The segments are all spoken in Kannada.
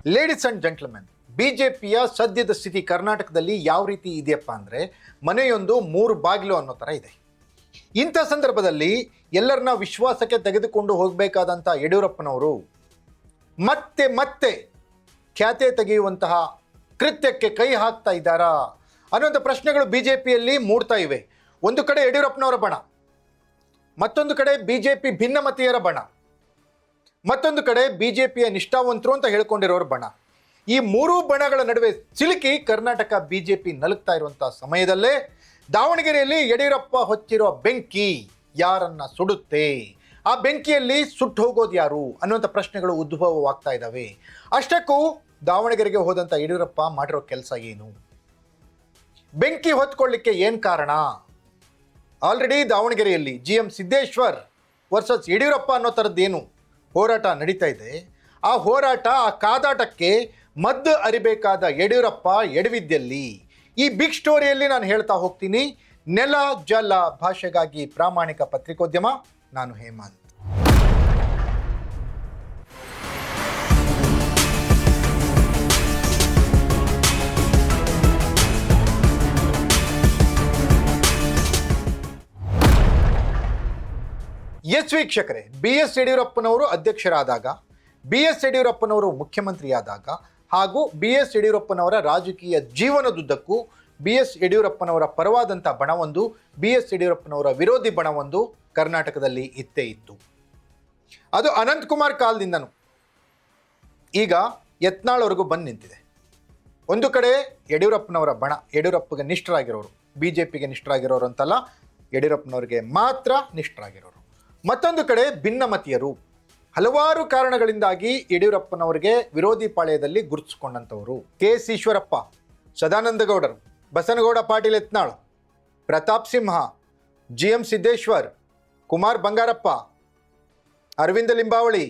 ಲೇಡೀಸ್ ಅಂಡ್ ಜೆಂಟ್ಲ್ಮೆನ್, ಬಿಜೆಪಿಯ ಸದ್ಯದ ಸ್ಥಿತಿ ಕರ್ನಾಟಕದಲ್ಲಿ ಯಾವ ರೀತಿ ಇದೆಯಪ್ಪ ಅಂದರೆ ಮನೆಯೊಂದು ಮೂರು ಬಾಗಿಲು ಅನ್ನೋ ಥರ ಇದೆ. ಇಂಥ ಸಂದರ್ಭದಲ್ಲಿ ಎಲ್ಲರನ್ನ ವಿಶ್ವಾಸಕ್ಕೆ ತೆಗೆದುಕೊಂಡು ಹೋಗಬೇಕಾದಂಥ ಯಡಿಯೂರಪ್ಪನವರು ಮತ್ತೆ ಮತ್ತೆ ಖ್ಯಾತೆ ತೆಗೆಯುವಂತಹ ಕೃತ್ಯಕ್ಕೆ ಕೈ ಹಾಕ್ತಾ ಇದ್ದಾರಾ ಅನ್ನೋಂಥ ಪ್ರಶ್ನೆಗಳು ಬಿಜೆಪಿಯಲ್ಲಿ ಮೂಡ್ತಾ ಇವೆ. ಒಂದು ಕಡೆ ಯಡಿಯೂರಪ್ಪನವರ ಬಣ, ಮತ್ತೊಂದು ಕಡೆ ಬಿಜೆಪಿ ಭಿನ್ನಮತೀಯರ ಬಣ, ಮತ್ತೊಂದು ಕಡೆ ಬಿಜೆಪಿಯ ನಿಷ್ಠಾವಂತರು ಅಂತ ಹೇಳ್ಕೊಂಡಿರೋರ ಬಣ. ಈ ಮೂರೂ ಬಣಗಳ ನಡುವೆ ಸಿಲುಕಿ ಕರ್ನಾಟಕ ಬಿಜೆಪಿ ನಲುಗ್ತಾ ಇರುವಂಥ ಸಮಯದಲ್ಲೇ ದಾವಣಗೆರೆಯಲ್ಲಿ ಯಡಿಯೂರಪ್ಪ ಹೊಚ್ಚಿರೋ ಬೆಂಕಿ ಯಾರನ್ನ ಸುಡುತ್ತೆ, ಆ ಬೆಂಕಿಯಲ್ಲಿ ಸುಟ್ಟು ಹೋಗೋದು ಯಾರು ಅನ್ನುವಂಥ ಪ್ರಶ್ನೆಗಳು ಉದ್ಭವವಾಗ್ತಾ ಇದ್ದಾವೆ. ಅಷ್ಟಕ್ಕೂ ದಾವಣಗೆರೆಗೆ ಹೋದಂಥ ಯಡಿಯೂರಪ್ಪ ಮಾಡಿರೋ ಕೆಲಸ ಏನು, ಬೆಂಕಿ ಹೊತ್ಕೊಳ್ಳಿಕ್ಕೆ ಏನು ಕಾರಣ? ಆಲ್ರೆಡಿ ದಾವಣಗೆರೆಯಲ್ಲಿ GM ಸಿದ್ದೇಶ್ವರ್ ವರ್ಸಸ್ ಯಡಿಯೂರಪ್ಪ ಅನ್ನೋ ಥರದ್ದೇನು ಹೋರಾಟ ನಡೀತಾ ಇದೆ. ಆ ಹೋರಾಟ, ಆ ಕಾದಾಟಕ್ಕೆ ಮದ್ದು ಅರಿಬೇಕಾದ ಯಡಿಯೂರಪ್ಪ ಎಡವಿದ್ದಲ್ಲಿ ಈ ಬಿಗ್ ಸ್ಟೋರಿಯಲ್ಲಿ ನಾನು ಹೇಳ್ತಾ ಹೋಗ್ತೀನಿ. ನೆಲ ಜಲ ಭಾಷೆಗಾಗಿ ಪ್ರಾಮಾಣಿಕ ಪತ್ರಿಕೋದ್ಯಮ, ನಾನು ಹೇಮಂತ್. ಎಸ್ ವೀಕ್ಷಕರೇ, BS ಯಡಿಯೂರಪ್ಪನವರು ಅಧ್ಯಕ್ಷರಾದಾಗ, BS ಯಡಿಯೂರಪ್ಪನವರು ಮುಖ್ಯಮಂತ್ರಿಯಾದಾಗ ಹಾಗೂ BS ಯಡಿಯೂರಪ್ಪನವರ ರಾಜಕೀಯ ಜೀವನದುದ್ದಕ್ಕೂ BS ಯಡಿಯೂರಪ್ಪನವರ ಪರವಾದಂಥ ಬಣವೊಂದು, BS ಯಡಿಯೂರಪ್ಪನವರ ವಿರೋಧಿ ಬಣವೊಂದು ಕರ್ನಾಟಕದಲ್ಲಿ ಇತ್ತೇ ಇತ್ತು. ಅದು ಅನಂತಕುಮಾರ್ ಕಾಲದಿಂದನೂ ಈಗ ಯತ್ನಾಳ್ವರೆಗೂ ಬಂದು ನಿಂತಿದೆ. ಒಂದು ಕಡೆ ಯಡಿಯೂರಪ್ಪನವರ ಬಣ, ಯಡಿಯೂರಪ್ಪಗೆ ನಿಷ್ಠರಾಗಿರೋರು, BJPಗೆ ನಿಷ್ಠರಾಗಿರೋರು ಅಂತಲ್ಲ, ಯಡಿಯೂರಪ್ಪನವ್ರಿಗೆ ಮಾತ್ರ ನಿಷ್ಠರಾಗಿರೋರು. ಮತ್ತೊಂದು ಕಡೆ ಭಿನ್ನಮತೀಯರು, ಹಲವಾರು ಕಾರಣಗಳಿಂದಾಗಿ ಯಡಿಯೂರಪ್ಪನವರಿಗೆ ವಿರೋಧಿ ಪಾಳ್ಯದಲ್ಲಿ ಗುರುತಿಸಿಕೊಂಡಂಥವರು. KS ಈಶ್ವರಪ್ಪ, ಸದಾನಂದ ಗೌಡರು, ಬಸನಗೌಡ ಪಾಟೀಲ್ ಯತ್ನಾಳ್, ಪ್ರತಾಪ್ ಸಿಂಹ, GM ಸಿದ್ದೇಶ್ವರ್, ಕುಮಾರ್ ಬಂಗಾರಪ್ಪ, ಅರವಿಂದ ಲಿಂಬಾವಳಿ,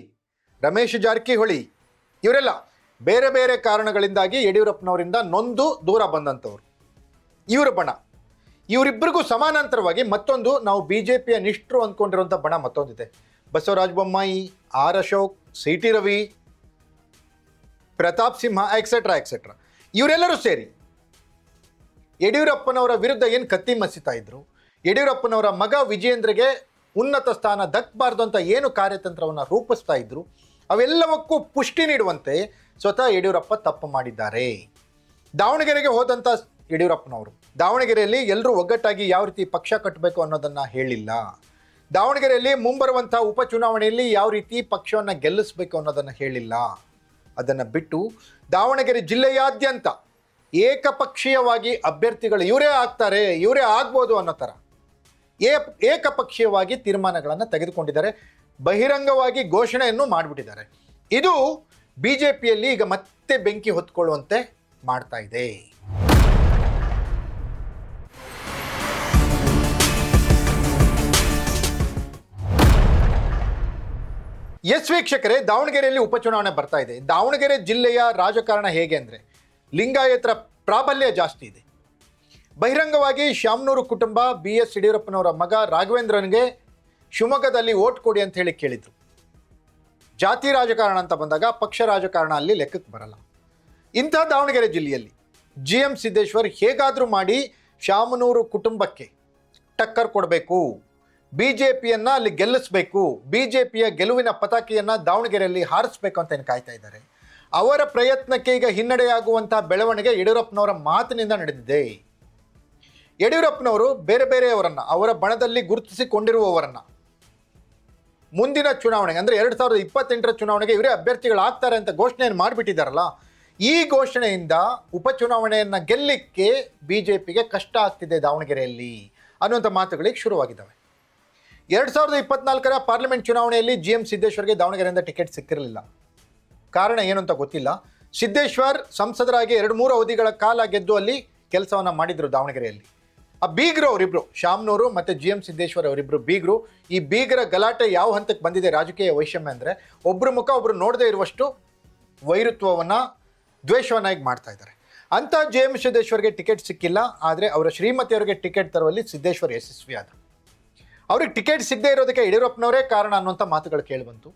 ರಮೇಶ್ ಜಾರಕಿಹೊಳಿ, ಇವರೆಲ್ಲ ಬೇರೆ ಬೇರೆ ಕಾರಣಗಳಿಂದಾಗಿ ಯಡಿಯೂರಪ್ಪನವರಿಂದ ನೊಂದು ದೂರ ಬಂದಂಥವ್ರು. ಇವರ ಬಣ, ಇವರಿಬ್ಬರಿಗೂ ಸಮಾನಾಂತರವಾಗಿ ಮತ್ತೊಂದು, ನಾವು BJPಯ ನಿಷ್ಠರು ಅಂದ್ಕೊಂಡಿರುವಂಥ ಬಣ ಮತ್ತೊಂದಿದೆ. Basavaraj Bommai, R Ashok, CT Ravi, Pratap Simha, etcetera etcetera, ಇವರೆಲ್ಲರೂ ಸೇರಿ ಯಡಿಯೂರಪ್ಪನವರ ವಿರುದ್ಧ ಏನು ಕತ್ತಿ ಮಸಿತಾ ಇದ್ರು, ಯಡಿಯೂರಪ್ಪನವರ ಮಗ ವಿಜಯೇಂದ್ರಗೆ ಉನ್ನತ ಸ್ಥಾನ ದಕ್ಕಬಾರ್ದು ಅಂತ ಏನು ಕಾರ್ಯತಂತ್ರವನ್ನು ರೂಪಿಸ್ತಾ ಇದ್ರು, ಅವೆಲ್ಲವಕ್ಕೂ ಪುಷ್ಟಿ ನೀಡುವಂತೆ ಸ್ವತಃ ಯಡಿಯೂರಪ್ಪ ತಪ್ಪು ಮಾಡಿದ್ದಾರೆ. ದಾವಣಗೆರೆಗೆ ಹೋದಂಥ ಯಡಿಯೂರಪ್ಪನವರು ದಾವಣಗೆರೆಯಲ್ಲಿ ಎಲ್ಲರೂ ಒಗ್ಗಟ್ಟಾಗಿ ಯಾವ ರೀತಿ ಪಕ್ಷ ಕಟ್ಟಬೇಕು ಅನ್ನೋದನ್ನು ಹೇಳಿಲ್ಲ. ದಾವಣಗೆರೆಯಲ್ಲಿ ಮುಂಬರುವಂಥ ಉಪಚುನಾವಣೆಯಲ್ಲಿ ಯಾವ ರೀತಿ ಪಕ್ಷವನ್ನು ಗೆಲ್ಲಿಸಬೇಕು ಅನ್ನೋದನ್ನು ಹೇಳಿಲ್ಲ. ಅದನ್ನು ಬಿಟ್ಟು ದಾವಣಗೆರೆ ಜಿಲ್ಲೆಯಾದ್ಯಂತ ಏಕಪಕ್ಷೀಯವಾಗಿ ಅಭ್ಯರ್ಥಿಗಳು ಇವರೇ ಆಗ್ತಾರೆ, ಇವರೇ ಆಗ್ಬೋದು ಅನ್ನೋ ಥರ ಏಕಪಕ್ಷೀಯವಾಗಿ ತೀರ್ಮಾನಗಳನ್ನು ತೆಗೆದುಕೊಂಡಿದ್ದಾರೆ, ಬಹಿರಂಗವಾಗಿ ಘೋಷಣೆಯನ್ನು ಮಾಡಿಬಿಟ್ಟಿದ್ದಾರೆ. ಇದು BJPಯಲ್ಲಿ ಈಗ ಮತ್ತೆ ಬೆಂಕಿ ಹೊತ್ಕೊಳ್ಳುವಂತೆ ಮಾಡ್ತಾ ಇದೆ. ಎಸ್ ವೀಕ್ಷಕರೇ, ದಾವಣಗೆರೆಯಲ್ಲಿ ಉಪಚುನಾವಣೆ ಬರ್ತಾ ಇದೆ. ದಾವಣಗೆರೆ ಜಿಲ್ಲೆಯ ರಾಜಕಾರಣ ಹೇಗೆ ಅಂದರೆ ಲಿಂಗಾಯತರ ಪ್ರಾಬಲ್ಯ ಜಾಸ್ತಿ ಇದೆ. ಬಹಿರಂಗವಾಗಿ ಶಾಮನೂರು ಕುಟುಂಬ BS ಯಡಿಯೂರಪ್ಪನವರ ಮಗ ರಾಘವೇಂದ್ರನಿಗೆ ಶಿವಮೊಗ್ಗದಲ್ಲಿ ಓಟ್ ಕೊಡಿ ಅಂತ ಹೇಳಿ ಕೇಳಿದರು. ಜಾತಿ ರಾಜಕಾರಣ ಅಂತ ಬಂದಾಗ ಪಕ್ಷ ರಾಜಕಾರಣ ಅಲ್ಲಿ ಲೆಕ್ಕಕ್ಕೆ ಬರಲ್ಲ. ಇಂಥ ದಾವಣಗೆರೆ ಜಿಲ್ಲೆಯಲ್ಲಿ GM ಸಿದ್ದೇಶ್ವರ್ ಹೇಗಾದರೂ ಮಾಡಿ ಶಾಮನೂರು ಕುಟುಂಬಕ್ಕೆ ಟಕ್ಕರ್ ಕೊಡಬೇಕು, BJPಯನ್ನು ಅಲ್ಲಿ ಗೆಲ್ಲಿಸಬೇಕು, BJPಯ ಗೆಲುವಿನ ಪತಾಕೆಯನ್ನು ದಾವಣಗೆರೆಯಲ್ಲಿ ಹಾರಿಸಬೇಕು ಅಂತ ಏನು ಕಾಯ್ತಾ ಇದ್ದಾರೆ. ಅವರ ಪ್ರಯತ್ನಕ್ಕೆ ಈಗ ಹಿನ್ನಡೆಯಾಗುವಂಥ ಬೆಳವಣಿಗೆ ಯಡಿಯೂರಪ್ಪನವರ ಮಾತಿನಿಂದ ನಡೆದಿದೆ. ಯಡಿಯೂರಪ್ಪನವರು ಬೇರೆ ಬೇರೆಯವರನ್ನು, ಅವರ ಬಣದಲ್ಲಿ ಗುರುತಿಸಿಕೊಂಡಿರುವವರನ್ನು ಮುಂದಿನ ಚುನಾವಣೆಗೆ ಅಂದರೆ 2028ರ ಚುನಾವಣೆಗೆ ಇವರೇ ಅಭ್ಯರ್ಥಿಗಳಾಗ್ತಾರೆ ಅಂತ ಘೋಷಣೆಯನ್ನು ಮಾಡಿಬಿಟ್ಟಿದ್ದಾರಲ್ಲ, ಈ ಘೋಷಣೆಯಿಂದ ಉಪಚುನಾವಣೆಯನ್ನು ಗೆಲ್ಲಲಿಕ್ಕೆ BJPಗೆ ಕಷ್ಟ ಆಗ್ತಿದೆ ದಾವಣಗೆರೆಯಲ್ಲಿ ಅನ್ನುವಂಥ ಮಾತುಗಳಿಗೆ ಶುರುವಾಗಿದ್ದಾವೆ. 2024ರ ಪಾರ್ಲಿಮೆಂಟ್ ಚುನಾವಣೆಯಲ್ಲಿ GM ಸಿದ್ದೇಶ್ವರ್ಗೆ ದಾವಣಗೆರೆಯಿಂದ ಟಿಕೆಟ್ ಸಿಕ್ಕಿರಲಿಲ್ಲ. ಕಾರಣ ಏನು ಅಂತ ಗೊತ್ತಿಲ್ಲ. ಸಿದ್ದೇಶ್ವರ್ ಸಂಸದರಾಗಿ 2-3 ಅವಧಿಗಳ ಕಾಲ ಗೆದ್ದು ಅಲ್ಲಿ ಕೆಲಸವನ್ನು ಮಾಡಿದರು ದಾವಣಗೆರೆಯಲ್ಲಿ. ಆ ಬೀಗರು ಅವರಿಬ್ಬರು, ಶಾಮನೂರು ಮತ್ತು GM ಸಿದ್ದೇಶ್ವರ್ ಅವರಿಬ್ಬರು ಬೀಗರು. ಈ ಬೀಗರ ಗಲಾಟೆ ಯಾವ ಹಂತಕ್ಕೆ ಬಂದಿದೆ ರಾಜಕೀಯ ವೈಷಮ್ಯ ಅಂದರೆ, ಒಬ್ಬರ ಮುಖ ಒಬ್ಬರು ನೋಡದೇ ಇರುವಷ್ಟು ವೈರುತ್ವವನ್ನು, ದ್ವೇಷವನ್ನು ಈಗ ಮಾಡ್ತಾ ಇದ್ದಾರೆ. ಅಂಥ GM ಸಿದ್ದೇಶ್ವರ್ಗೆ ಟಿಕೆಟ್ ಸಿಕ್ಕಿಲ್ಲ. ಆದರೆ ಅವರ ಶ್ರೀಮತಿಯವರಿಗೆ ಟಿಕೆಟ್ ತರುವಲ್ಲಿ ಸಿದ್ದೇಶ್ವರ್ ಯಶಸ್ವಿಯಾದ. ಅವ್ರಿಗೆ ಟಿಕೆಟ್ ಸಿಗದೆ ಇರೋದಕ್ಕೆ ಯಡಿಯೂರಪ್ಪನವರೇ ಕಾರಣ ಅನ್ನುವಂಥ ಮಾತುಗಳು ಕೇಳಿಬಂತು.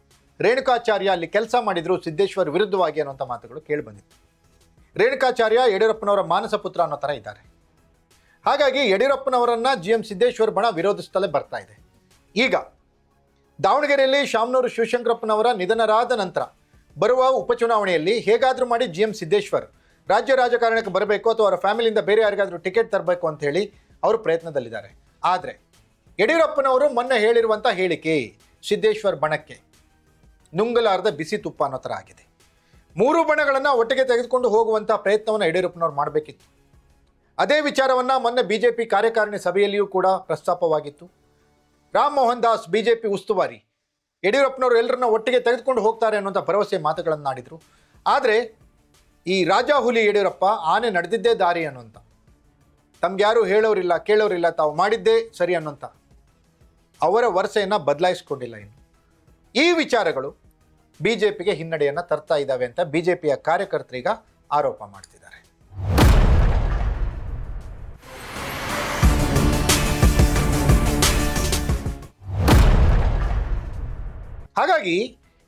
ರೇಣುಕಾಚಾರ್ಯ ಅಲ್ಲಿ ಕೆಲಸ ಮಾಡಿದ್ರು ಸಿದ್ದೇಶ್ವರ್ ವಿರುದ್ಧವಾಗಿ ಅನ್ನುವಂಥ ಮಾತುಗಳು ಕೇಳಿಬಂದಿತ್ತು. ರೇಣುಕಾಚಾರ್ಯ ಯಡಿಯೂರಪ್ಪನವರ ಮಾನಸ ಪುತ್ರ ಅನ್ನೋ ಥರ ಇದ್ದಾರೆ. ಹಾಗಾಗಿ ಯಡಿಯೂರಪ್ಪನವರನ್ನು GM ಸಿದ್ದೇಶ್ವರ್ ಬಣ ವಿರೋಧಿಸುತ್ತಲೇ ಬರ್ತಾ ಇದೆ. ಈಗ ದಾವಣಗೆರೆಯಲ್ಲಿ ಶಾಮನೂರು ಶಿವಶಂಕರಪ್ಪನವರ ನಿಧನರಾದ ನಂತರ ಬರುವ ಉಪಚುನಾವಣೆಯಲ್ಲಿ ಹೇಗಾದರೂ ಮಾಡಿ GM ಸಿದ್ದೇಶ್ವರ್ ರಾಜ್ಯ ರಾಜಕಾರಣಕ್ಕೆ ಬರಬೇಕು ಅಥವಾ ಅವರ ಫ್ಯಾಮಿಲಿಯಿಂದ ಬೇರೆ ಯಾರಿಗಾದರೂ ಟಿಕೆಟ್ ತರಬೇಕು ಅಂತ ಹೇಳಿ ಅವರು ಪ್ರಯತ್ನದಲ್ಲಿದ್ದಾರೆ. ಆದರೆ ಯಡಿಯೂರಪ್ಪನವರು ಮೊನ್ನೆ ಹೇಳಿರುವಂಥ ಹೇಳಿಕೆ ಸಿದ್ದೇಶ್ವರ್ ಬಣಕ್ಕೆ ನುಂಗಲಾರದ ಬಿಸಿ ತುಪ್ಪ ಅನ್ನೋ ಥರ ಆಗಿದೆ. ಮೂರು ಬಣಗಳನ್ನು ಒಟ್ಟಿಗೆ ತೆಗೆದುಕೊಂಡು ಹೋಗುವಂಥ ಪ್ರಯತ್ನವನ್ನು ಯಡಿಯೂರಪ್ಪನವರು ಮಾಡಬೇಕಿತ್ತು. ಅದೇ ವಿಚಾರವನ್ನು ಮೊನ್ನೆ BJP ಕಾರ್ಯಕಾರಿಣಿ ಸಭೆಯಲ್ಲಿಯೂ ಕೂಡ ಪ್ರಸ್ತಾಪವಾಗಿತ್ತು. ರಾಮ್ ಮೋಹನ್ ದಾಸ್ BJP ಉಸ್ತುವಾರಿ ಯಡಿಯೂರಪ್ಪನವರು ಎಲ್ಲರನ್ನ ಒಟ್ಟಿಗೆ ತೆಗೆದುಕೊಂಡು ಹೋಗ್ತಾರೆ ಅನ್ನುವಂಥ ಭರವಸೆ ಮಾತುಗಳನ್ನು ಆಡಿದರು. ಆದರೆ ಈ ರಾಜಾಹುಲಿ ಯಡಿಯೂರಪ್ಪ ಆನೆ ನಡೆದಿದ್ದೇ ದಾರಿ ಅನ್ನುವಂಥ, ತಮ್ಗ್ಯಾರು ಹೇಳೋರಿಲ್ಲ ಕೇಳೋರಿಲ್ಲ, ತಾವು ಮಾಡಿದ್ದೇ ಸರಿ ಅನ್ನೋಂಥ ಅವರ ವರಸೆಯನ್ನು ಬದಲಾಯಿಸ್ಕೊಂಡಿಲ್ಲ. ಇನ್ನು ಈ ವಿಚಾರಗಳು BJPಗೆ ಹಿನ್ನಡೆಯನ್ನು ತರ್ತಾ ಇದ್ದಾವೆ ಅಂತ BJPಯ ಕಾರ್ಯಕರ್ತರೀಗ ಆರೋಪ ಮಾಡ್ತಿದ್ದಾರೆ. ಹಾಗಾಗಿ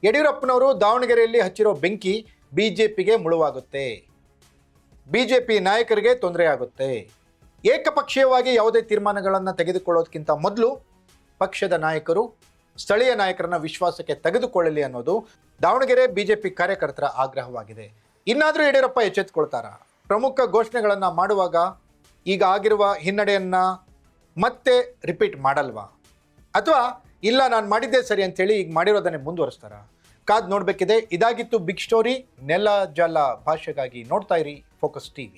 ಯಡಿಯೂರಪ್ಪನವರು ದಾವಣಗೆರೆಯಲ್ಲಿ ಹಚ್ಚಿರೋ ಬೆಂಕಿ BJPಗೆ ಮುಳುವಾಗುತ್ತೆ, BJP ನಾಯಕರಿಗೆ ತೊಂದರೆ ಆಗುತ್ತೆ. ಏಕಪಕ್ಷೀಯವಾಗಿ ಯಾವುದೇ ತೀರ್ಮಾನಗಳನ್ನು ತೆಗೆದುಕೊಳ್ಳೋದಕ್ಕಿಂತ ಮೊದಲು ಪಕ್ಷದ ನಾಯಕರು ಸ್ಥಳೀಯ ನಾಯಕರನ್ನ ವಿಶ್ವಾಸಕ್ಕೆ ತೆಗೆದುಕೊಳ್ಳಲಿ ಅನ್ನೋದು ದಾವಣಗೆರೆ BJP ಕಾರ್ಯಕರ್ತರ ಆಗ್ರಹವಾಗಿದೆ. ಇನ್ನಾದರೂ ಯಡಿಯೂರಪ್ಪ ಎಚ್ಚೆತ್ತುಕೊಳ್ತಾರಾ? ಪ್ರಮುಖ ಘೋಷಣೆಗಳನ್ನು ಮಾಡುವಾಗ ಈಗ ಆಗಿರುವ ಹಿನ್ನಡೆಯನ್ನು ಮತ್ತೆ ರಿಪೀಟ್ ಮಾಡಲ್ವಾ? ಅಥವಾ ಇಲ್ಲ ನಾನು ಮಾಡಿದ್ದೇ ಸರಿ ಅಂಥೇಳಿ ಈಗ ಮಾಡಿರೋದನ್ನೇ ಮುಂದುವರಿಸ್ತಾರಾ? ಕಾದು ನೋಡಬೇಕಿದೆ. ಇದಾಗಿತ್ತು ಬಿಗ್ ಸ್ಟೋರಿ. ನೆಲ ಜಲ ಭಾಷೆಗಾಗಿ ನೋಡ್ತಾ ಇರಿ ಫೋಕಸ್ TV.